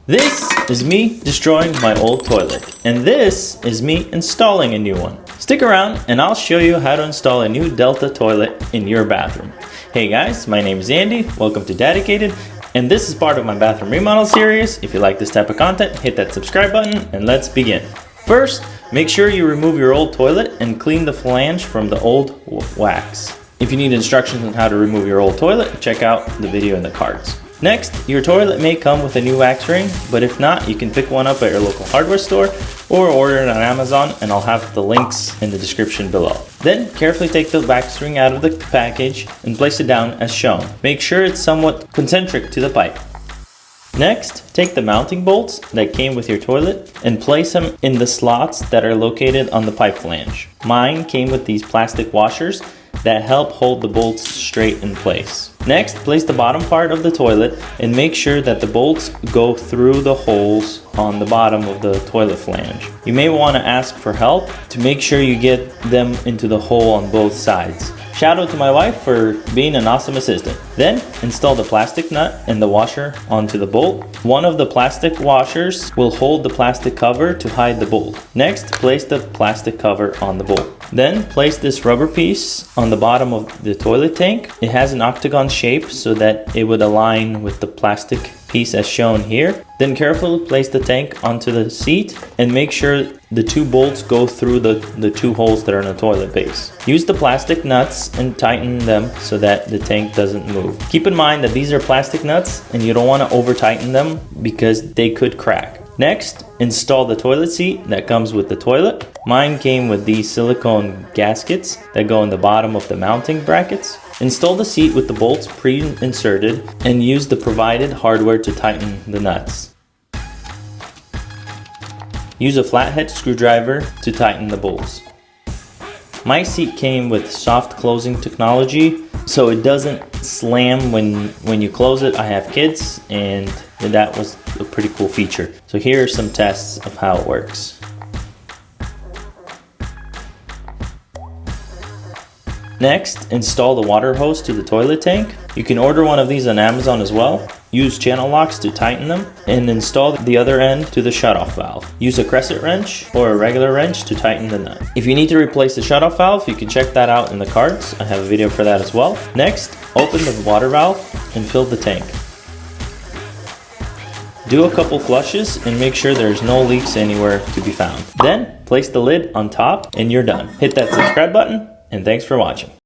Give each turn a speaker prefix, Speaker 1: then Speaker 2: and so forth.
Speaker 1: This is me destroying my old toilet, and this is me installing a new one. Stick around and I'll show you how to install a new Delta toilet in your bathroom. Hey guys, my name is Andy, welcome to Daddicated, and this is part of my bathroom remodel series. If you like this type of content, hit that subscribe button and let's begin. First, make sure you remove your old toilet and clean the flange from the old wax. If you need instructions on how to remove your old toilet, check out the video in the cards. Next, your toilet may come with a new wax ring, but if not, you can pick one up at your local hardware store or order it on Amazon, and I'll have the links in the description below. Then, carefully take the wax ring out of the package and place it down as shown. Make sure it's somewhat concentric to the pipe. Next, take the mounting bolts that came with your toilet and place them in the slots that are located on the pipe flange. Mine came with these plastic washers that help hold the bolts straight in place. Next, place the bottom part of the toilet and make sure that the bolts go through the holes on the bottom of the toilet flange. You may want to ask for help to make sure you get them into the hole on both sides. Shout out to my wife for being an awesome assistant. Then, install the plastic nut and the washer onto the bolt. One of the plastic washers will hold the plastic cover to hide the bolt. Next, place the plastic cover on the bolt. Then, place this rubber piece on the bottom of the toilet tank. It has an octagon shape so that it would align with the plastic piece as shown here. Then carefully place the tank onto the seat and make sure the two bolts go through the two holes that are in the toilet base. Use the plastic nuts and tighten them so that the tank doesn't move. Keep in mind that these are plastic nuts and you don't want to over tighten them because they could crack. Next, install the toilet seat that comes with the toilet. Mine came with these silicone gaskets that go in the bottom of the mounting brackets. Install the seat with the bolts pre-inserted and use the provided hardware to tighten the nuts. Use a flathead screwdriver to tighten the bolts. My seat came with soft closing technology, so it doesn't slam when you close it. I have kids, and that was a pretty cool feature. So here are some tests of how it works. Next, install the water hose to the toilet tank. You can order one of these on Amazon as well. Use channel locks to tighten them and install the other end to the shutoff valve. Use a crescent wrench or a regular wrench to tighten the nut. If you need to replace the shutoff valve, you can check that out in the cards. I have a video for that as well. Next, open the water valve and fill the tank. Do a couple flushes and make sure there's no leaks anywhere to be found. Then, place the lid on top and you're done. Hit that subscribe button, and thanks for watching.